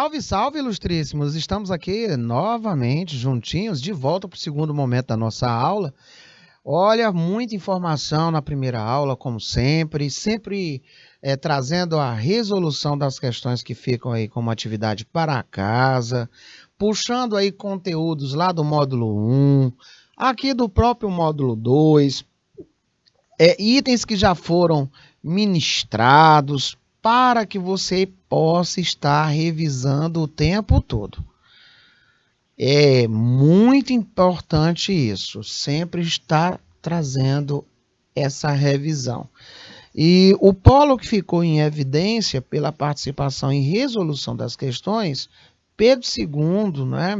Salve, salve, ilustríssimos! Estamos aqui novamente, juntinhos, de volta para o segundo momento da nossa aula. Olha, muita informação na primeira aula, como sempre, trazendo a resolução das questões que ficam aí como atividade para casa, puxando aí conteúdos lá do módulo 1, aqui do próprio módulo 2, itens que já foram ministrados, para que você possa estar revisando o tempo todo. É muito importante isso, sempre estar trazendo essa revisão. E o polo que ficou em evidência pela participação em resolução das questões, Pedro II, né,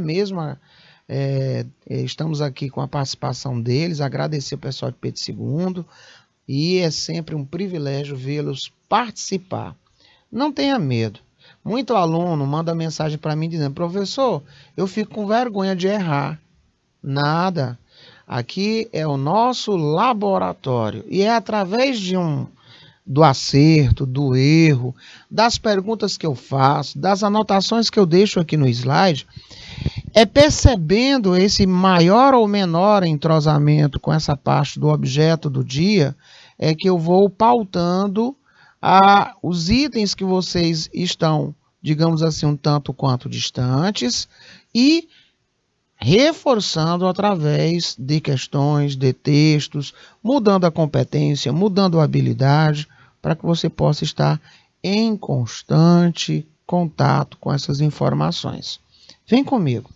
estamos aqui com a participação deles, agradecer o pessoal de Pedro II, e é sempre um privilégio vê-los participar. Não tenha medo. Muito aluno manda mensagem para mim dizendo: professor, eu fico com vergonha de errar. Nada. Aqui é o nosso laboratório e é através do acerto, do erro, das perguntas que eu faço, das anotações que eu deixo aqui no slide, percebendo esse maior ou menor entrosamento com essa parte do objeto do dia, que eu vou pautando os itens que vocês estão, digamos assim, um tanto quanto distantes e reforçando através de questões, de textos, mudando a competência, mudando a habilidade, para que você possa estar em constante contato com essas informações. Vem comigo.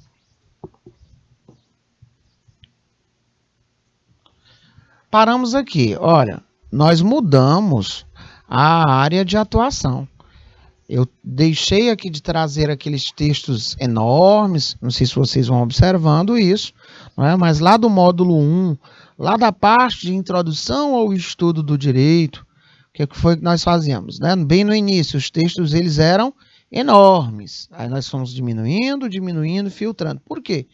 Paramos aqui. Olha, nós mudamos a área de atuação. Eu deixei aqui de trazer aqueles textos enormes, não sei se vocês vão observando isso, não é? Mas lá do módulo 1, lá da parte de introdução ao estudo do direito, o que foi que nós fazíamos, né? Bem no início, os textos eles eram enormes. Aí nós fomos diminuindo, filtrando. Por quê?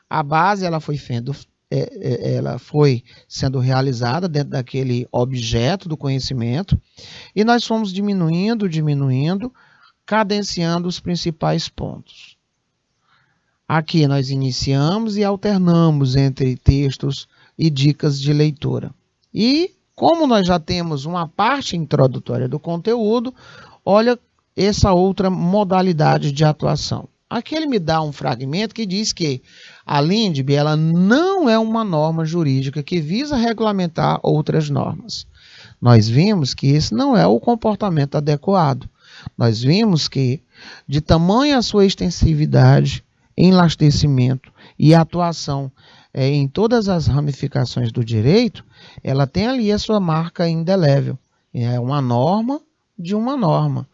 A base ela foi sendo realizada dentro daquele objeto do conhecimento e nós fomos diminuindo, cadenciando os principais pontos. Aqui nós iniciamos e alternamos entre textos e dicas de leitura. E como nós já temos uma parte introdutória do conteúdo, olha essa outra modalidade de atuação. Aqui ele me dá um fragmento que diz que a LINDB ela não é uma norma jurídica que visa regulamentar outras normas. Nós vimos que esse não é o comportamento adequado. Nós vimos que, de tamanha a sua extensividade, enlastecimento e atuação em todas as ramificações do direito, ela tem ali a sua marca indelével. É uma norma de uma norma.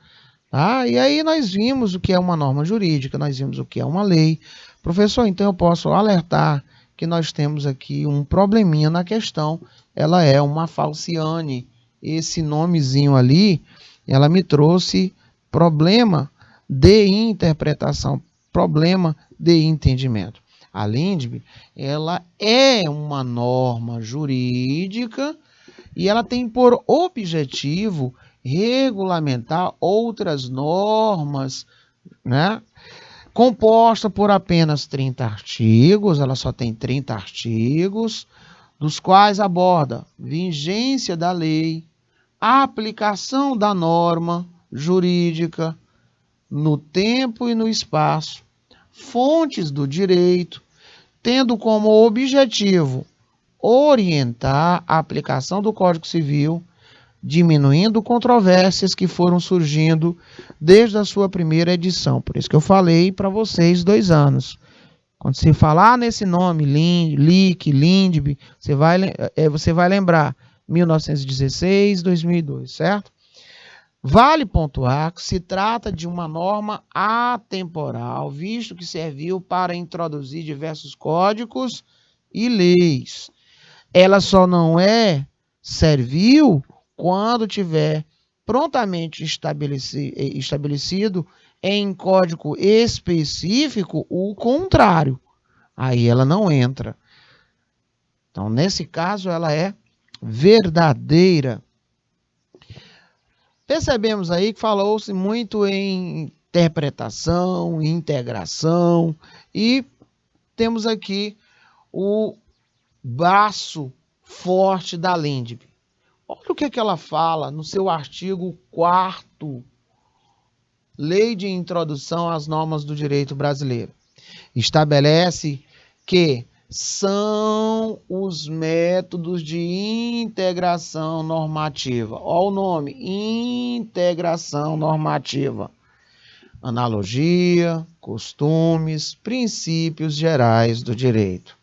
Tá? E aí nós vimos o que é uma norma jurídica, nós vimos o que é uma lei. Professor, então eu posso alertar que nós temos aqui um probleminha na questão. Ela é uma falciane. Esse nomezinho ali, ela me trouxe problema de interpretação, problema de entendimento. A LINDB, ela é uma norma jurídica e ela tem por objetivo regulamentar outras normas, né? Composta por apenas 30 artigos, ela só tem 30 artigos, dos quais aborda vigência da lei, a aplicação da norma jurídica no tempo e no espaço, fontes do direito, tendo como objetivo orientar a aplicação do Código Civil, diminuindo controvérsias que foram surgindo desde a sua primeira edição. Por isso que eu falei para vocês 2 anos. Quando se falar nesse nome, LIC, LINDB, você vai lembrar 1916, 2002, certo? Vale pontuar que se trata de uma norma atemporal, visto que serviu para introduzir diversos códigos e leis. Ela só não serviu quando tiver prontamente estabelecido em código específico o contrário. Aí ela não entra. Então, nesse caso, ela é verdadeira. Percebemos aí que falou-se muito em interpretação, integração, e temos aqui o braço forte da Lindbe. Olha o que ela fala no seu artigo 4º, Lei de Introdução às Normas do Direito Brasileiro. Estabelece que são os métodos de integração normativa. Olha o nome, integração normativa. Analogia, costumes, princípios gerais do direito.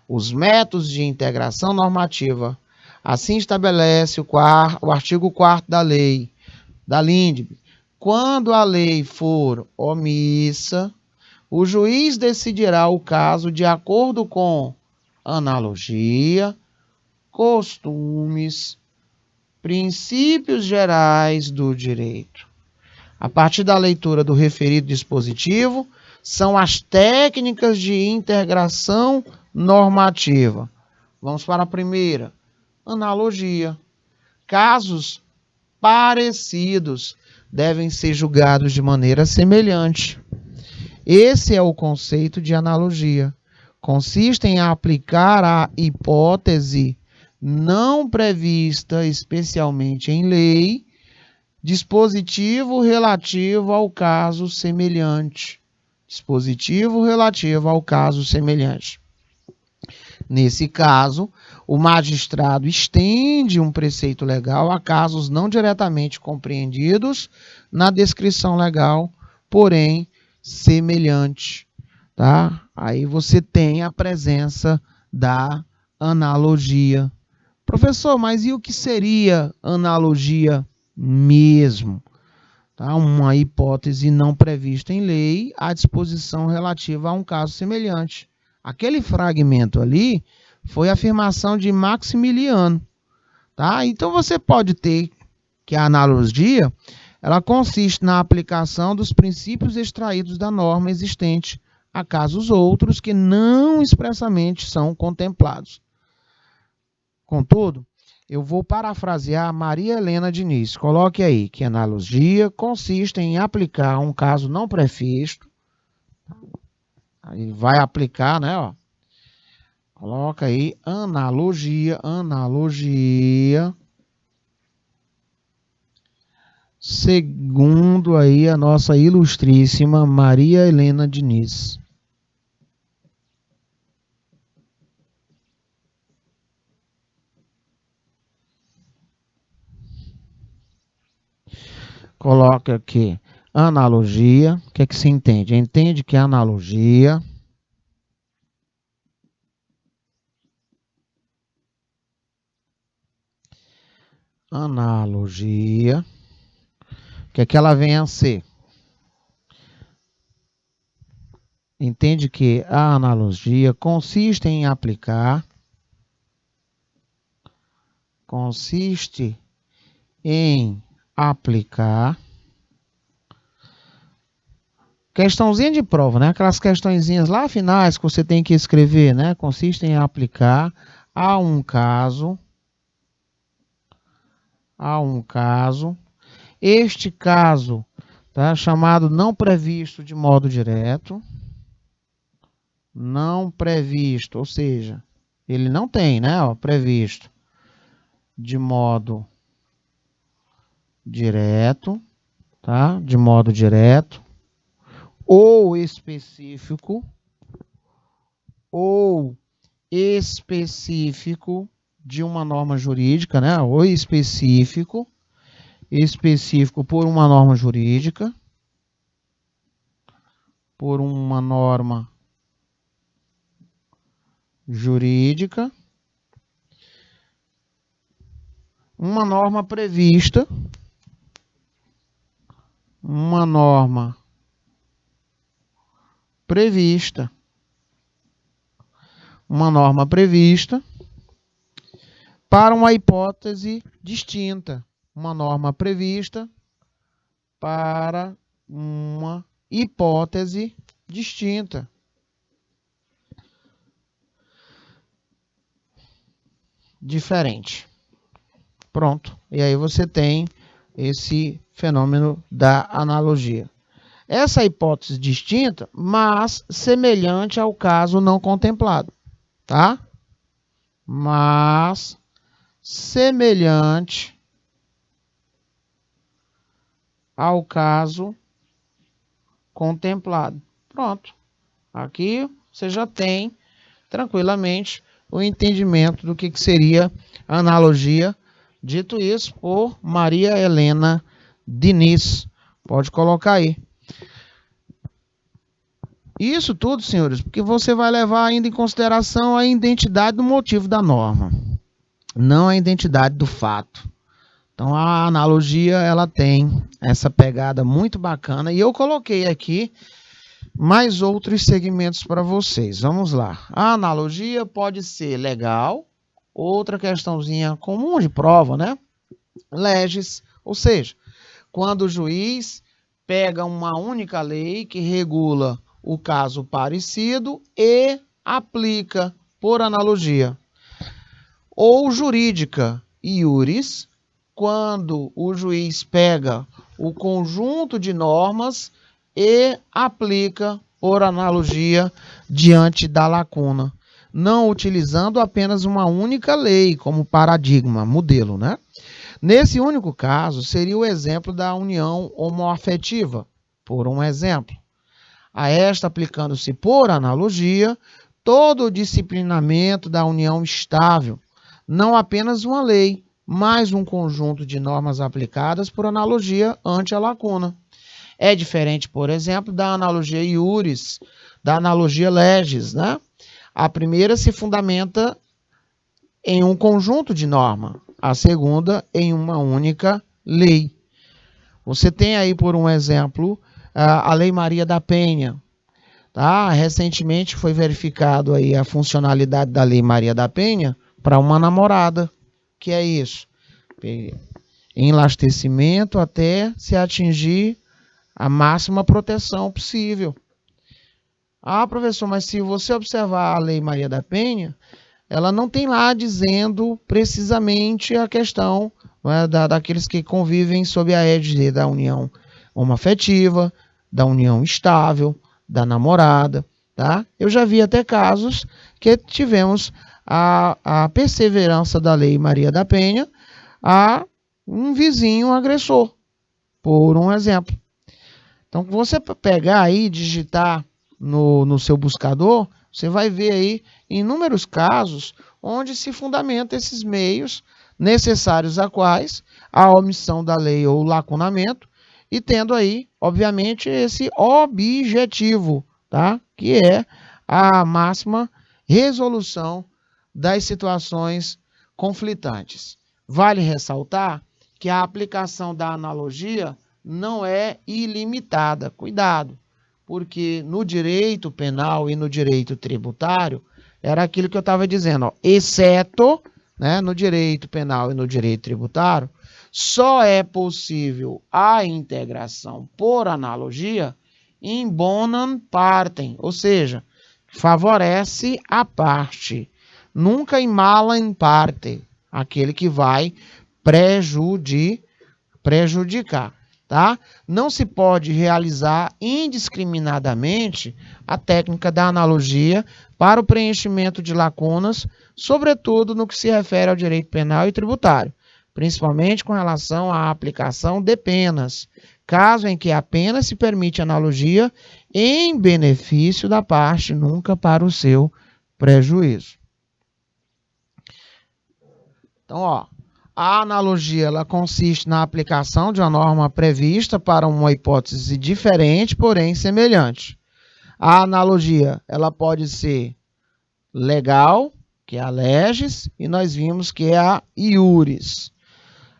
Os métodos de integração normativa. Assim estabelece o artigo 4º da lei, da Lindbe. Quando a lei for omissa, o juiz decidirá o caso de acordo com analogia, costumes, princípios gerais do direito. A partir da leitura do referido dispositivo, são as técnicas de integração normativa. Vamos para a primeira. Analogia. Casos parecidos devem ser julgados de maneira semelhante. Esse é o conceito de analogia. Consiste em aplicar a hipótese não prevista especialmente em lei, dispositivo relativo ao caso semelhante. Dispositivo relativo ao caso semelhante. Nesse caso, o magistrado estende um preceito legal a casos não diretamente compreendidos na descrição legal, porém semelhante, tá? Aí você tem a presença da analogia. Professor, mas e o que seria analogia mesmo? Tá? Uma hipótese não prevista em lei à disposição relativa a um caso semelhante. Aquele fragmento ali foi a afirmação de Maximiliano, tá? Então você pode ter que a analogia, ela consiste na aplicação dos princípios extraídos da norma existente a casos outros que não expressamente são contemplados. Contudo, eu vou parafrasear Maria Helena Diniz. Coloque aí que analogia consiste em aplicar um caso não previsto. Aí vai aplicar, né? Ó. Coloca aí analogia. Segundo aí a nossa ilustríssima Maria Helena Diniz. Coloca aqui analogia. O que é que se entende? Entende que a analogia o que é que ela vem a ser? Entende que a analogia consiste em aplicar, questãozinha de prova, né? Aquelas questõezinhas lá finais que você tem que escrever, né? Consiste em aplicar a um caso, este caso, tá? Chamado não previsto de modo direto, não previsto, ou seja, ele não tem, né? Ó, previsto de modo direto, tá? De modo direto, ou específico de uma norma jurídica, né? Ou específico por uma norma jurídica, uma norma prevista, para uma hipótese distinta, uma norma prevista para uma hipótese distinta. Diferente. Pronto. E aí você tem esse fenômeno da analogia. Essa hipótese distinta, mas semelhante ao caso não contemplado, tá? Mas semelhante ao caso contemplado. Pronto. Aqui você já tem tranquilamente o entendimento do que seria a analogia, dito isso por Maria Helena Diniz. Pode colocar aí. Isso tudo, senhores, porque você vai levar ainda em consideração a identidade do motivo da norma, não a identidade do fato. Então, a analogia, ela tem essa pegada muito bacana. E eu coloquei aqui mais outros segmentos para vocês. Vamos lá. A analogia pode ser legal, outra questãozinha comum de prova, né? Leges, ou seja, quando o juiz pega uma única lei que regula o caso parecido e aplica por analogia. Ou jurídica, iuris, quando o juiz pega o conjunto de normas e aplica por analogia diante da lacuna, não utilizando apenas uma única lei como paradigma, modelo, né? Nesse único caso, seria o exemplo da união homoafetiva, por um exemplo. A esta, aplicando-se por analogia, todo o disciplinamento da união estável, não apenas uma lei, mas um conjunto de normas aplicadas por analogia ante a lacuna. É diferente, por exemplo, da analogia iuris, da analogia legis, né? A primeira se fundamenta em um conjunto de normas, a segunda em uma única lei. Você tem aí, por um exemplo, a Lei Maria da Penha. Tá? Recentemente foi verificado aí a funcionalidade da Lei Maria da Penha para uma namorada. Que é isso? Enlastecimento até se atingir a máxima proteção possível. Ah, professor, mas se você observar a Lei Maria da Penha, ela não tem lá dizendo precisamente a questão, né, daqueles que convivem sob a égide da união homoafetiva, da união estável, da namorada, tá? Eu já vi até casos que tivemos a perseverança da Lei Maria da Penha a um vizinho agressor, por um exemplo. Então, você pegar aí e digitar no seu buscador, você vai ver aí inúmeros casos onde se fundamenta esses meios necessários a quais a omissão da lei ou lacunamento, e tendo aí, obviamente, esse objetivo, tá? Que é a máxima resolução das situações conflitantes. Vale ressaltar que a aplicação da analogia não é ilimitada. Cuidado, porque no direito penal e no direito tributário, era aquilo que eu estava dizendo, ó, exceto, né, no direito penal e no direito tributário, só é possível a integração por analogia in bonam partem, ou seja, favorece a parte, nunca in malam parte, aquele que vai prejudicar. Tá? Não se pode realizar indiscriminadamente a técnica da analogia para o preenchimento de lacunas, sobretudo no que se refere ao direito penal e tributário, principalmente com relação à aplicação de penas, caso em que apenas se permite analogia em benefício da parte, nunca para o seu prejuízo. Então, ó, a analogia ela consiste na aplicação de uma norma prevista para uma hipótese diferente, porém semelhante. A analogia ela pode ser legal, que é a legis, e nós vimos que é a iuris.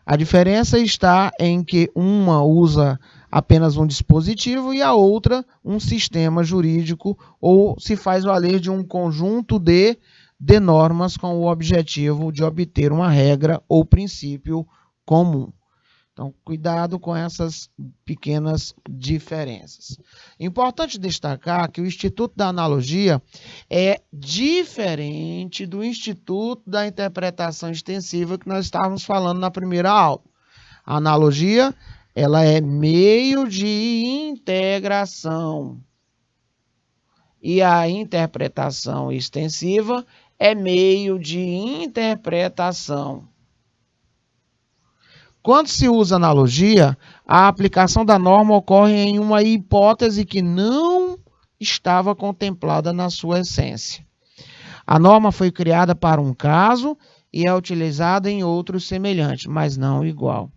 A diferença está em que uma usa apenas um dispositivo e a outra um sistema jurídico, ou se faz valer de um conjunto de normas com o objetivo de obter uma regra ou princípio comum. Então, cuidado com essas pequenas diferenças. Importante destacar que o Instituto da Analogia é diferente do Instituto da Interpretação Extensiva que nós estávamos falando na primeira aula. A analogia ela é meio de integração. E a interpretação extensiva é meio de interpretação. Quando se usa analogia, a aplicação da norma ocorre em uma hipótese que não estava contemplada na sua essência. A norma foi criada para um caso e é utilizada em outros semelhantes, mas não igual.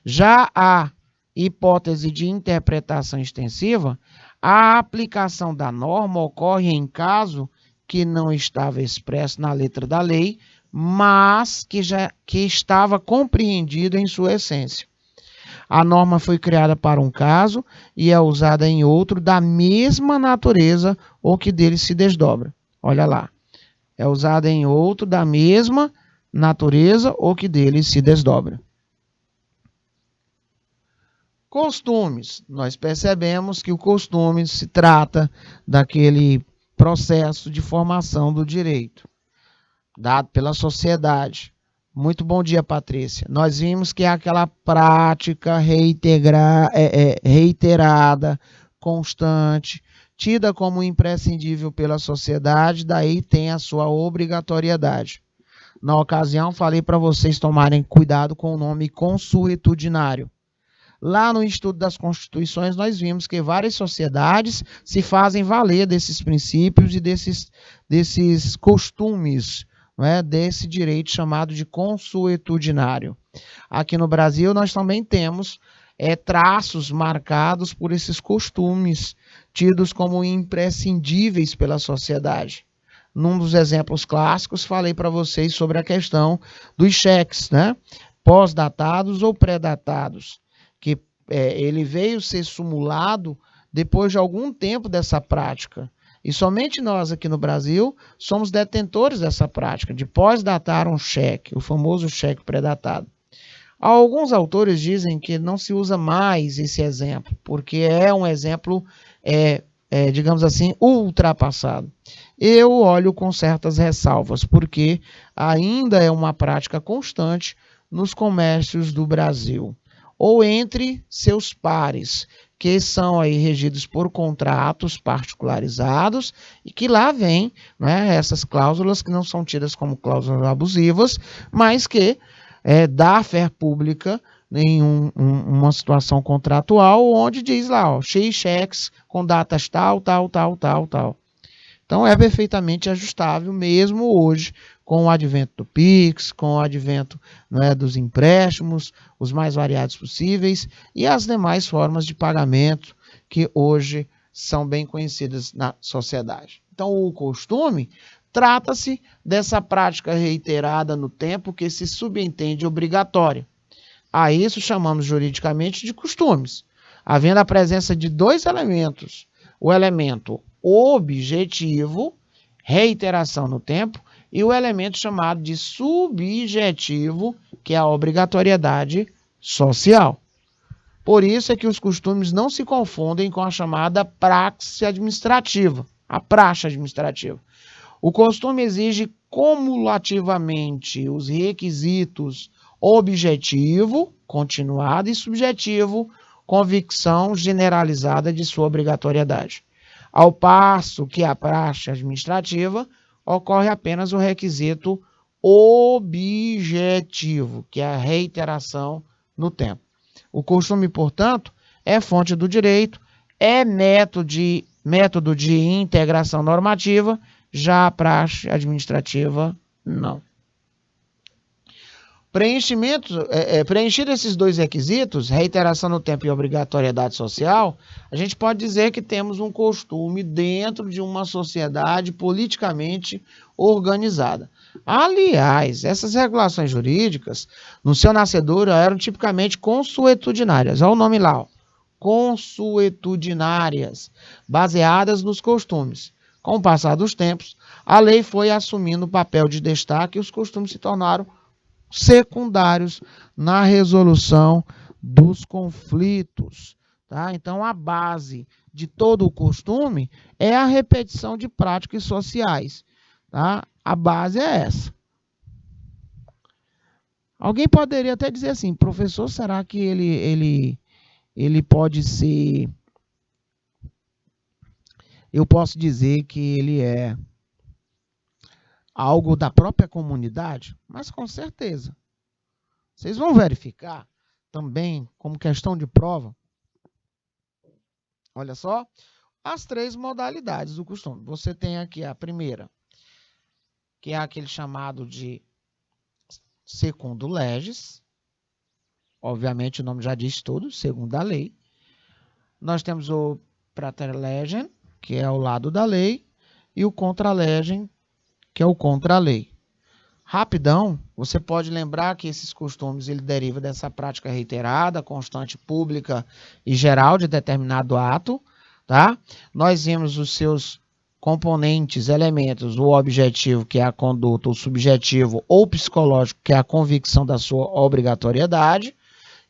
Já a hipótese de interpretação extensiva, a aplicação da norma ocorre em caso que não estava expresso na letra da lei, mas que estava compreendido em sua essência. A norma foi criada para um caso e é usada em outro da mesma natureza ou que dele se desdobra. Olha lá. É usada em outro da mesma natureza ou que dele se desdobra. Costumes. Nós percebemos que o costume se trata daquele processo de formação do direito, dado pela sociedade. Muito bom dia, Patrícia. Nós vimos que é aquela prática reiterada, constante, tida como imprescindível pela sociedade, daí tem a sua obrigatoriedade. Na ocasião, falei para vocês tomarem cuidado com o nome consuetudinário. Lá no estudo das constituições, nós vimos que várias sociedades se fazem valer desses princípios e desses costumes, né, desse direito chamado de consuetudinário. Aqui no Brasil, nós também temos traços marcados por esses costumes, tidos como imprescindíveis pela sociedade. Num dos exemplos clássicos, falei para vocês sobre a questão dos cheques, né, pós-datados ou pré-datados, que ele veio ser sumulado depois de algum tempo dessa prática. E somente nós aqui no Brasil somos detentores dessa prática, de pós-datar um cheque, o famoso cheque pré-datado. Alguns autores dizem que não se usa mais esse exemplo, porque é um exemplo, digamos assim, ultrapassado. Eu olho com certas ressalvas, porque ainda é uma prática constante nos comércios do Brasil, ou entre seus pares, que são aí regidos por contratos particularizados e que lá vem, né, essas cláusulas que não são tidas como cláusulas abusivas, mas que dá fé pública em uma situação contratual onde diz lá, ó, X cheques com datas tal. Então, é perfeitamente ajustável mesmo hoje, com o advento do Pix, com o advento, né, dos empréstimos, os mais variados possíveis, e as demais formas de pagamento que hoje são bem conhecidas na sociedade. Então, o costume trata-se dessa prática reiterada no tempo que se subentende obrigatória. A isso chamamos juridicamente de costumes, havendo a presença de dois elementos. O elemento objetivo, reiteração no tempo, e o elemento chamado de subjetivo, que é a obrigatoriedade social. Por isso é que os costumes não se confundem com a chamada praxe administrativa, a praxe administrativa. O costume exige cumulativamente os requisitos objetivo, continuado, e subjetivo, convicção generalizada de sua obrigatoriedade. Ao passo que a praxe administrativa ocorre apenas o requisito objetivo, que é a reiteração no tempo. O costume, portanto, é fonte do direito, é método de integração normativa, já a praxe administrativa, não. Preenchido esses dois requisitos, reiteração no tempo e obrigatoriedade social, a gente pode dizer que temos um costume dentro de uma sociedade politicamente organizada. Aliás, essas regulações jurídicas, no seu nascedor, eram tipicamente consuetudinárias. Olha o nome lá, ó. Consuetudinárias, baseadas nos costumes. Com o passar dos tempos, a lei foi assumindo o papel de destaque e os costumes se tornaram secundários na resolução dos conflitos. Tá? Então, a base de todo o costume é a repetição de práticas sociais. Tá? A base é essa. Alguém poderia até dizer assim, professor, será que ele ele pode ser, eu posso dizer que ele é algo da própria comunidade, mas com certeza. Vocês vão verificar também, como questão de prova, olha só, as 3 modalidades do costume. Você tem aqui a primeira, que é aquele chamado de secundo leges. Obviamente o nome já diz tudo, segundo a lei. Nós temos o prater legem, que é ao lado da lei, e o contra legem, que é o contra a lei. Rapidão, você pode lembrar que esses costumes ele deriva dessa prática reiterada, constante, pública e geral de determinado ato, tá? Nós vimos os seus componentes, elementos, o objetivo, que é a conduta, o subjetivo ou psicológico, que é a convicção da sua obrigatoriedade.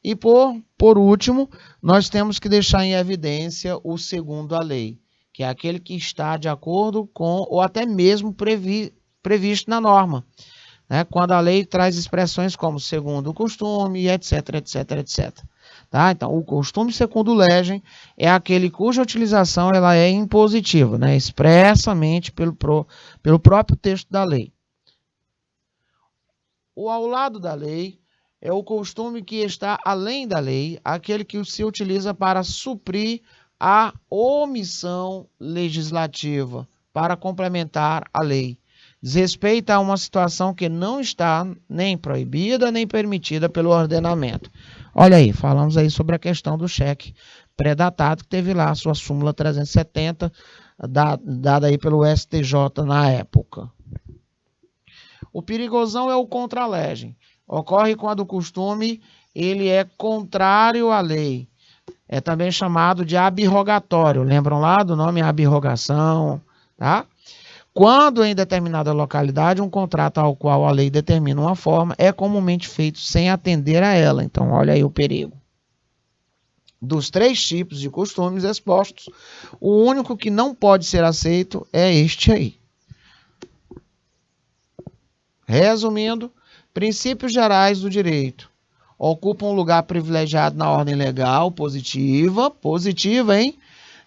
E por último, nós temos que deixar em evidência o segundo a lei, que é aquele que está de acordo com ou até mesmo previsto na norma, né? Quando a lei traz expressões como segundo o costume, etc, etc, etc. Tá? Então, o costume segundo legem é aquele cuja utilização ela é impositiva, né? Expressamente pelo próprio texto da lei. O ao lado da lei é o costume que está além da lei, aquele que se utiliza para suprir a omissão legislativa, para complementar a lei. Desrespeita a uma situação que não está nem proibida nem permitida pelo ordenamento. Olha aí, falamos aí sobre a questão do cheque pré-datado, que teve lá a sua súmula 370, dada aí pelo STJ na época. O perigosão é o contra legem. Ocorre quando o costume ele é contrário à lei. É também chamado de abrogatório. Lembram lá do nome abrogação, tá? Quando em determinada localidade um contrato ao qual a lei determina uma forma é comumente feito sem atender a ela. Então, olha aí o perigo. Dos 3 tipos de costumes expostos, o único que não pode ser aceito é este aí. Resumindo, princípios gerais do direito ocupam um lugar privilegiado na ordem legal, positiva, hein?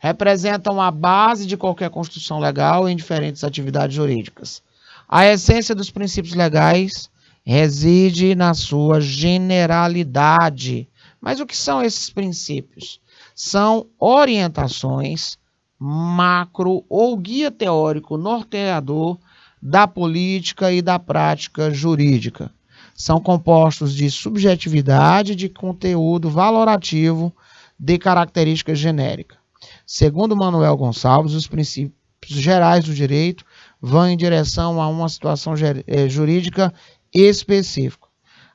Representam a base de qualquer construção legal em diferentes atividades jurídicas. A essência dos princípios legais reside na sua generalidade. Mas o que são esses princípios? São orientações macro ou guia teórico norteador da política e da prática jurídica. São compostos de subjetividade e de conteúdo valorativo de característica genérica. Segundo Manuel Gonçalves, os princípios gerais do direito vão em direção a uma situação jurídica específica.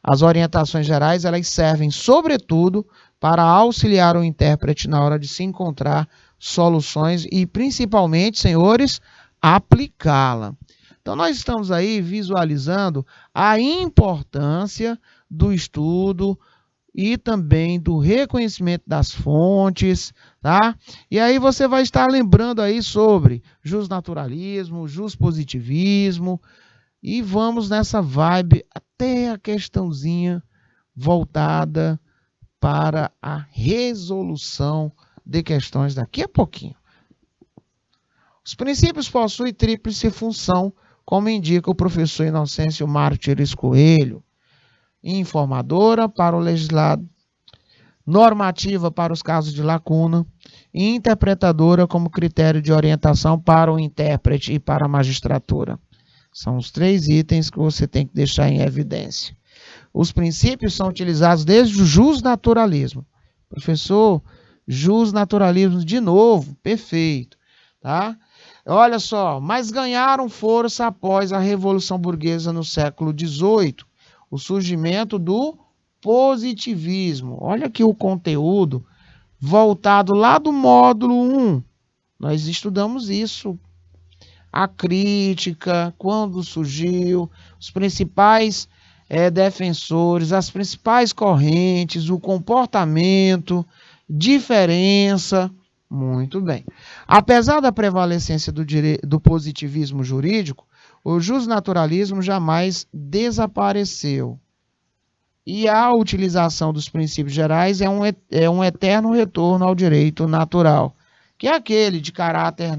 As orientações gerais elas servem, sobretudo, para auxiliar o intérprete na hora de se encontrar soluções e, principalmente, senhores, aplicá-la. Então, nós estamos aí visualizando a importância do estudo e também do reconhecimento das fontes, tá? E aí você vai estar lembrando aí sobre justnaturalismo, justpositivismo, e vamos nessa vibe até a questãozinha voltada para a resolução de questões daqui a pouquinho. Os princípios possuem tríplice função, como indica o professor Inocêncio Mártires Coelho: informadora para o legislado, normativa para os casos de lacuna e interpretadora como critério de orientação para o intérprete e para a magistratura. São os 3 itens que você tem que deixar em evidência. Os princípios são utilizados desde o justnaturalismo. Professor, justnaturalismo de novo, perfeito, tá? Olha só, mas ganharam força após a Revolução Burguesa no século XVIII, o surgimento do positivismo. Olha aqui o conteúdo voltado lá do módulo 1. Nós estudamos isso. A crítica, quando surgiu, os principais defensores, as principais correntes, o comportamento, diferença. Muito bem. Apesar da prevalecência do positivismo jurídico, o justnaturalismo jamais desapareceu. E a utilização dos princípios gerais é um eterno retorno ao direito natural, que é aquele de caráter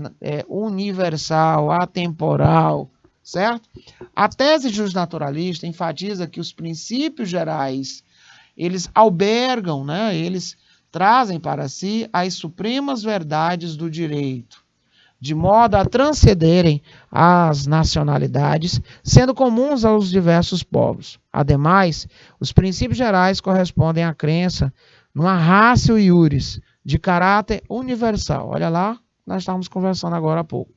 universal, atemporal, certo? A tese justnaturalista enfatiza que os princípios gerais, eles albergam, né, eles trazem para si as supremas verdades do direito, de modo a transcenderem as nacionalidades, sendo comuns aos diversos povos. Ademais, os princípios gerais correspondem à crença numa ratio iuris, de caráter universal. Olha lá, nós estávamos conversando agora há pouco.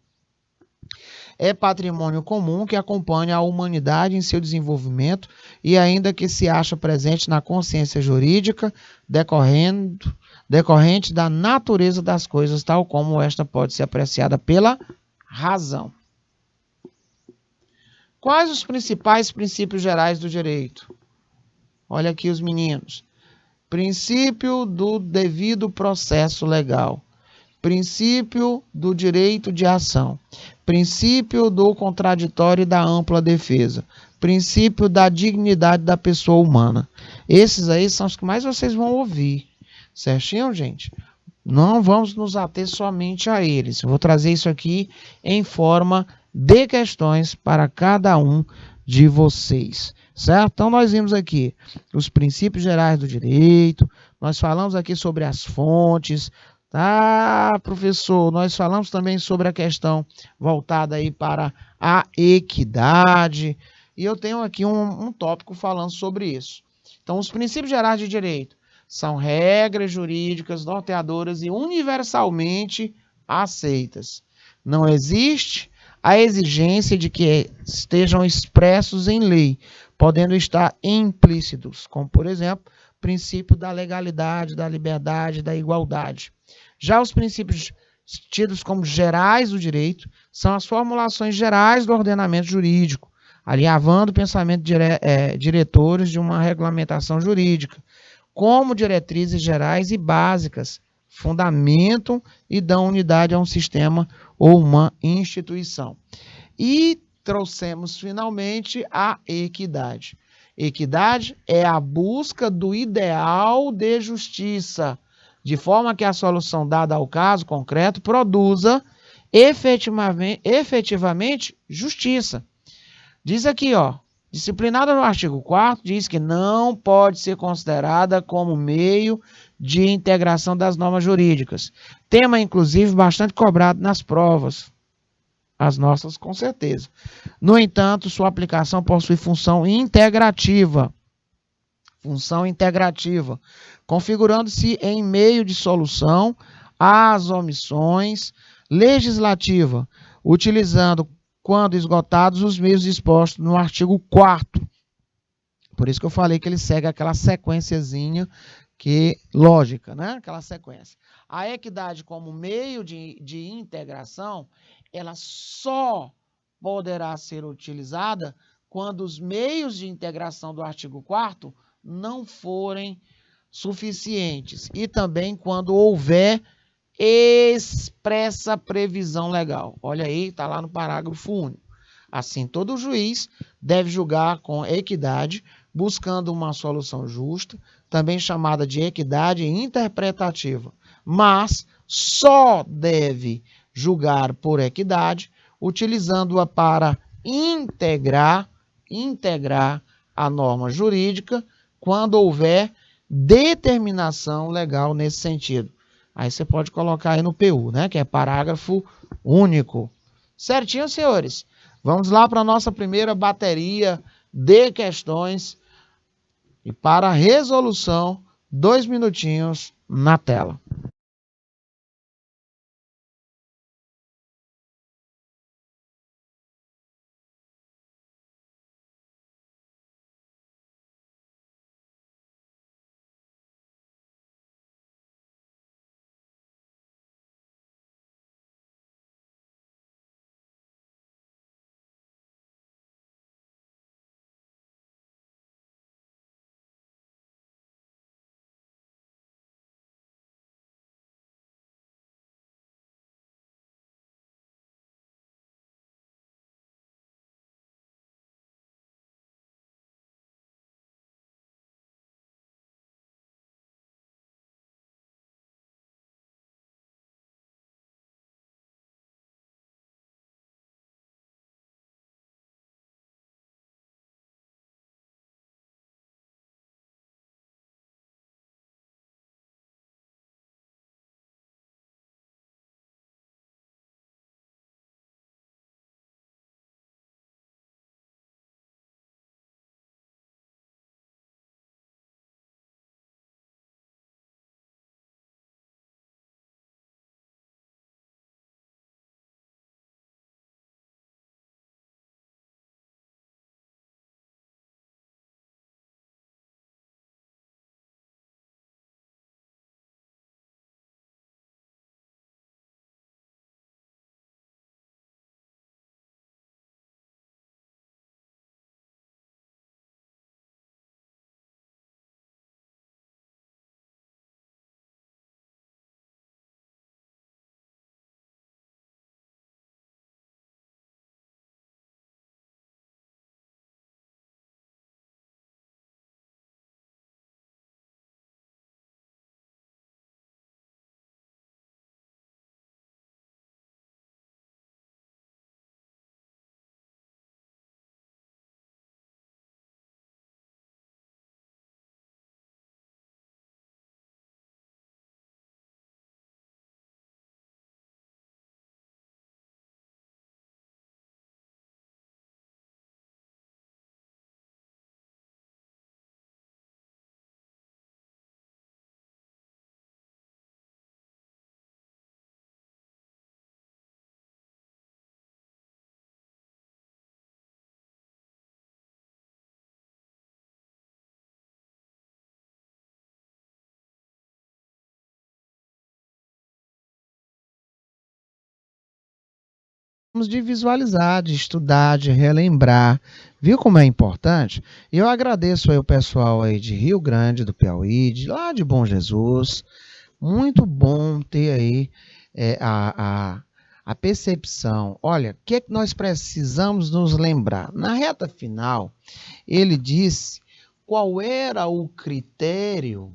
É patrimônio comum que acompanha a humanidade em seu desenvolvimento e ainda que se acha presente na consciência jurídica decorrente da natureza das coisas, tal como esta pode ser apreciada pela razão. Quais os principais princípios gerais do direito? Olha aqui os meninos. Princípio do devido processo legal. Princípio do direito de ação. Princípio do contraditório e da ampla defesa. Princípio da dignidade da pessoa humana. Esses aí são os que mais vocês vão ouvir. Certinho, gente? Não vamos nos ater somente a eles. Eu vou trazer isso aqui em forma de questões para cada um de vocês. Certo? Então, nós vimos aqui os princípios gerais do direito, nós falamos aqui sobre as fontes, tá, professor? Nós falamos também sobre a questão voltada aí para a equidade, e eu tenho aqui um tópico falando sobre isso. Então, os princípios gerais de direito são regras jurídicas norteadoras e universalmente aceitas. Não existe a exigência de que estejam expressos em lei, podendo estar implícitos, como, por exemplo, o princípio da legalidade, da liberdade, da igualdade. Já os princípios tidos como gerais do direito são as formulações gerais do ordenamento jurídico, alinhavando o pensamento diretores de uma regulamentação jurídica, como diretrizes gerais e básicas, fundamentam e dão unidade a um sistema ou uma instituição. E trouxemos finalmente a equidade. Equidade é a busca do ideal de justiça, de forma que a solução dada ao caso concreto produza efetivamente justiça. Diz aqui, ó, disciplinada no artigo 4º, diz que não pode ser considerada como meio de integração das normas jurídicas. Tema, inclusive, bastante cobrado nas provas. As nossas, com certeza. No entanto, sua aplicação possui função integrativa. Configurando-se em meio de solução às omissões legislativa, utilizando quando esgotados os meios dispostos no artigo 4º. Por isso que eu falei que ele segue aquela sequenciazinha lógica, né? Aquela sequência. A equidade como meio de integração, ela só poderá ser utilizada quando os meios de integração do artigo 4º não forem suficientes e também quando houver expressa previsão legal. Olha aí, está lá no parágrafo único. Assim, todo juiz deve julgar com equidade, buscando uma solução justa, também chamada de equidade interpretativa, mas só deve julgar por equidade, utilizando-a para integrar a norma jurídica quando houver determinação legal nesse sentido. Aí você pode colocar aí no PU, né? Que é parágrafo único. Certinho, senhores? Vamos lá para a nossa primeira bateria de questões. E para a resolução, 2 minutinhos na tela. de visualizar, de estudar, de relembrar. Viu como é importante? E eu agradeço aí o pessoal aí de Rio Grande do Piauí, de lá de Bom Jesus. Muito bom ter aí a percepção. Olha, o que é que nós precisamos nos lembrar? Na reta final, ele disse qual era o critério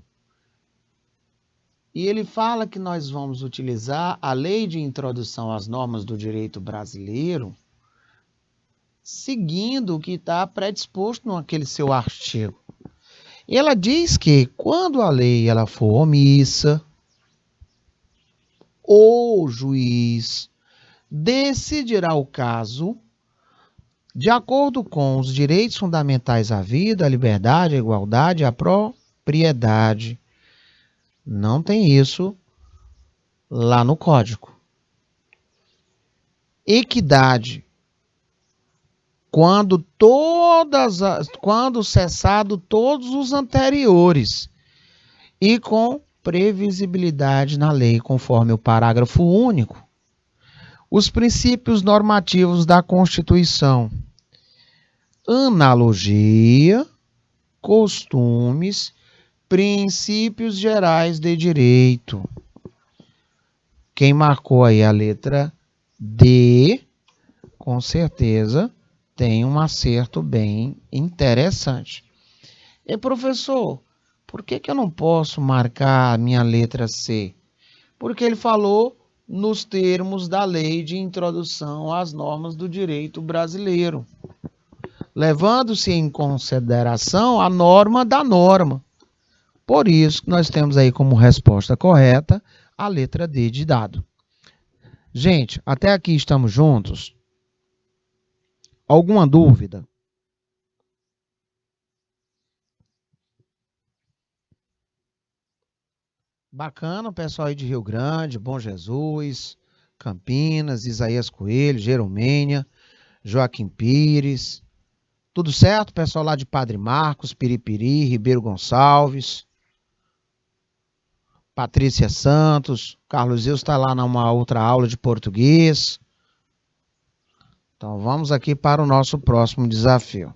e ele fala que nós vamos utilizar a Lei de Introdução às Normas do Direito Brasileiro seguindo o que está predisposto naquele seu artigo. E ela diz que quando a lei ela for omissa, o juiz decidirá o caso de acordo com os direitos fundamentais à vida, à liberdade, à igualdade, à propriedade. Não tem isso lá no Código. Equidade. Quando cessado todos os anteriores e com previsibilidade na lei, conforme o parágrafo único. Os princípios normativos da Constituição. Analogia, costumes, princípios gerais de direito. Quem marcou aí a letra D, com certeza, tem um acerto bem interessante. E professor, por que eu não posso marcar a minha letra C? Porque ele falou nos termos da Lei de Introdução às Normas do Direito Brasileiro, levando-se em consideração a norma da norma. Por isso que nós temos aí como resposta correta a letra D de dado. Gente, até aqui estamos juntos? Alguma dúvida? Bacana o pessoal aí de Rio Grande, Bom Jesus, Campinas, Isaías Coelho, Jeromênia, Joaquim Pires. Tudo certo, pessoal lá de Padre Marcos, Piripiri, Ribeiro Gonçalves, Patrícia Santos, Carlos Ilse está lá numa outra aula de português. Então vamos aqui para o nosso próximo desafio.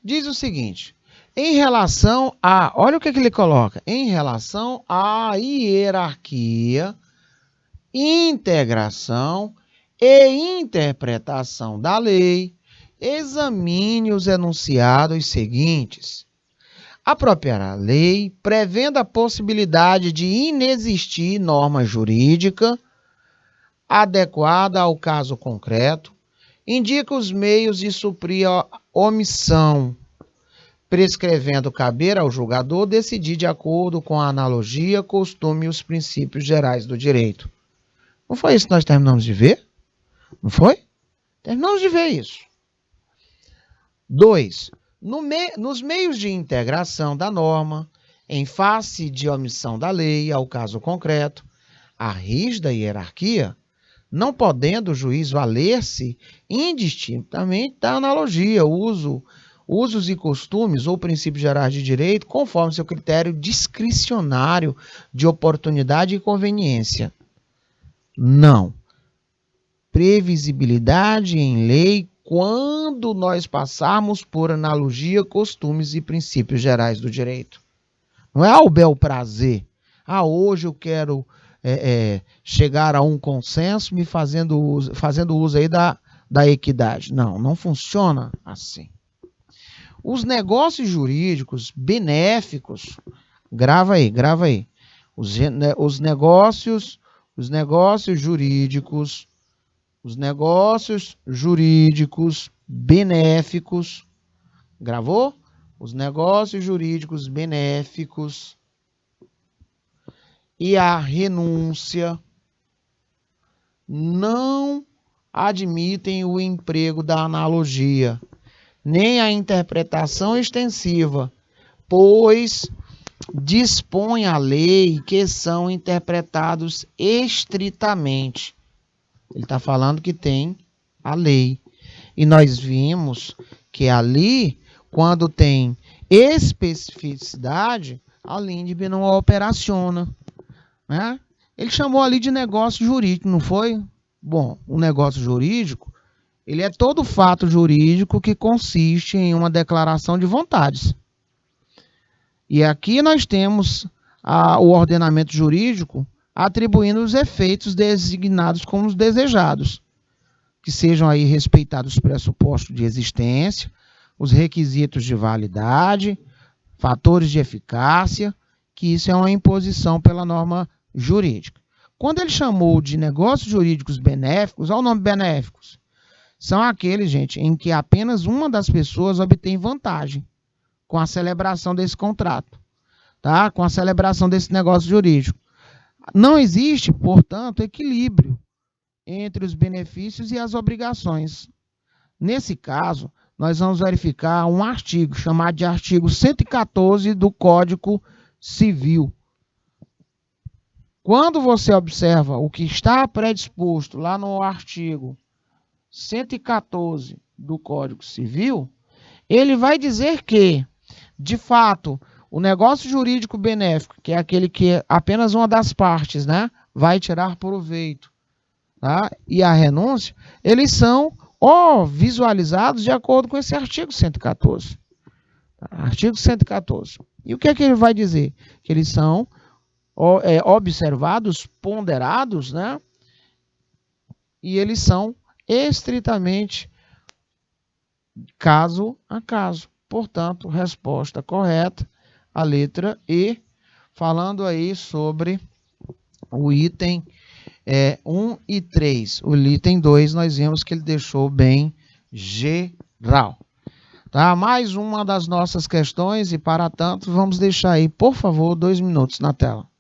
Diz o seguinte, em relação a, olha o que ele coloca, em relação à hierarquia, integração e interpretação da lei, examine os enunciados seguintes. A própria lei, prevendo a possibilidade de inexistir norma jurídica adequada ao caso concreto, indica os meios de suprir a omissão, prescrevendo caber ao julgador decidir de acordo com a analogia, costume e os princípios gerais do direito. Não foi isso que nós terminamos de ver? Não foi? Terminamos de ver isso. 2. Nos meios de integração da norma, em face de omissão da lei ao caso concreto, a rígida hierarquia, não podendo o juiz valer-se indistintamente da analogia, usos e costumes ou princípios gerais de direito, conforme seu critério discricionário de oportunidade e conveniência. Não. Previsibilidade em lei quando nós passarmos por analogia, costumes e princípios gerais do direito. Não é ao bel prazer. Hoje eu quero chegar a um consenso me fazendo uso aí da equidade. Não funciona assim. Os negócios jurídicos benéficos, grava aí. Os negócios jurídicos benéficos, gravou? Os negócios jurídicos benéficos e a renúncia não admitem o emprego da analogia, nem a interpretação extensiva, pois dispõe a lei que são interpretados estritamente. Ele está falando que tem a lei. E nós vimos que ali, quando tem especificidade, a LINDB não operaciona. Né? Ele chamou ali de negócio jurídico, não foi? Bom, o negócio jurídico Ele é todo fato jurídico que consiste em uma declaração de vontades. E aqui nós temos o ordenamento jurídico atribuindo os efeitos designados como os desejados, que sejam aí respeitados os pressupostos de existência, os requisitos de validade, fatores de eficácia, que isso é uma imposição pela norma jurídica. Quando ele chamou de negócios jurídicos benéficos, olha o nome benéficos, são aqueles, gente, em que apenas uma das pessoas obtém vantagem com a celebração desse contrato, tá? Com a celebração desse negócio jurídico. Não existe, portanto, equilíbrio entre os benefícios e as obrigações. Nesse caso, nós vamos verificar um artigo chamado de artigo 114 do Código Civil. Quando você observa o que está predisposto lá no artigo 114 do Código Civil, ele vai dizer que, de fato, o negócio jurídico benéfico, que é aquele que apenas uma das partes, né, vai tirar proveito, tá? E a renúncia, eles são visualizados de acordo com esse artigo 114. Artigo 114. E o que é que ele vai dizer? Que eles são observados, ponderados, né? E eles são estritamente caso a caso. Portanto, resposta correta, a letra E, falando aí sobre o item 1 e 3. O item 2, nós vimos que ele deixou bem geral. Tá? Mais uma das nossas questões e, para tanto, vamos deixar aí, por favor, 2 minutos na tela.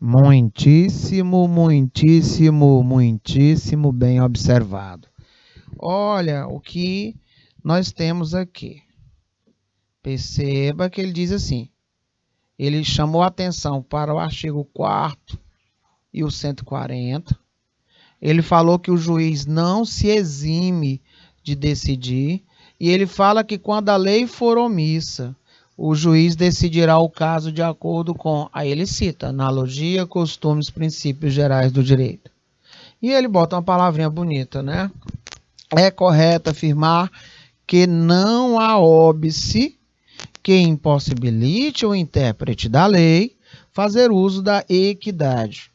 Muitíssimo, muitíssimo, muitíssimo bem observado. Olha o que nós temos aqui. Perceba que ele diz assim, ele chamou a atenção para o artigo 4º e o 140. Ele falou que o juiz não se exime de decidir, e ele fala que quando a lei for omissa, o juiz decidirá o caso de acordo com, aí ele cita, analogia, costumes, princípios gerais do direito. E ele bota uma palavrinha bonita, né? É correto afirmar que não há óbice que impossibilite o intérprete da lei fazer uso da equidade.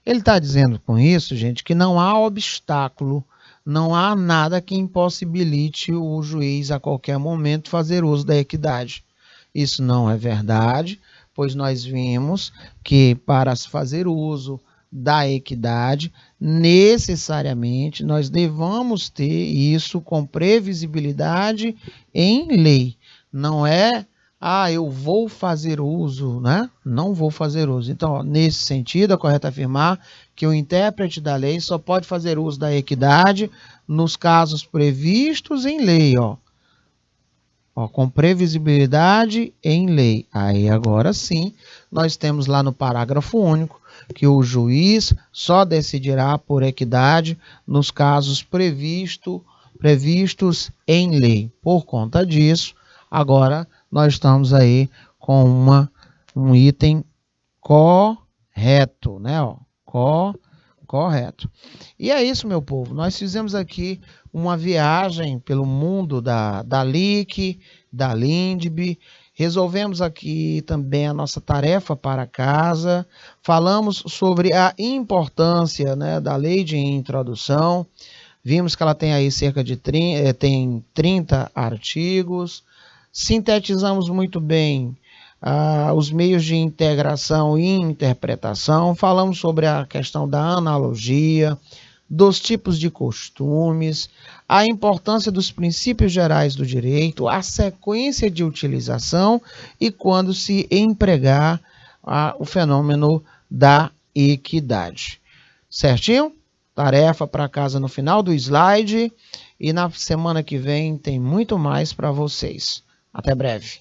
Ele está dizendo com isso, gente, que não há obstáculo, não há nada que impossibilite o juiz a qualquer momento fazer uso da equidade. Isso não é verdade, pois nós vimos que para se fazer uso da equidade, necessariamente nós devamos ter isso com previsibilidade em lei. Não é, eu vou fazer uso, né? Não vou fazer uso. Então, nesse sentido, é correto afirmar que o intérprete da lei só pode fazer uso da equidade nos casos previstos em lei, com previsibilidade em lei. Aí agora sim, nós temos lá no parágrafo único que o juiz só decidirá por equidade nos casos previstos em lei. Por conta disso, agora nós estamos aí com um item correto, né? Correto. E é isso, meu povo. Nós fizemos aqui uma viagem pelo mundo da LIC, da LINDB. Resolvemos aqui também a nossa tarefa para casa. Falamos sobre a importância, né, da lei de introdução. Vimos que ela tem aí cerca de 30 artigos. Sintetizamos muito bem os meios de integração e interpretação. Falamos sobre a questão da analogia, dos tipos de costumes, a importância dos princípios gerais do direito, a sequência de utilização e quando se empregar o fenômeno da equidade. Certinho? Tarefa para casa no final do slide e na semana que vem tem muito mais para vocês. Até breve.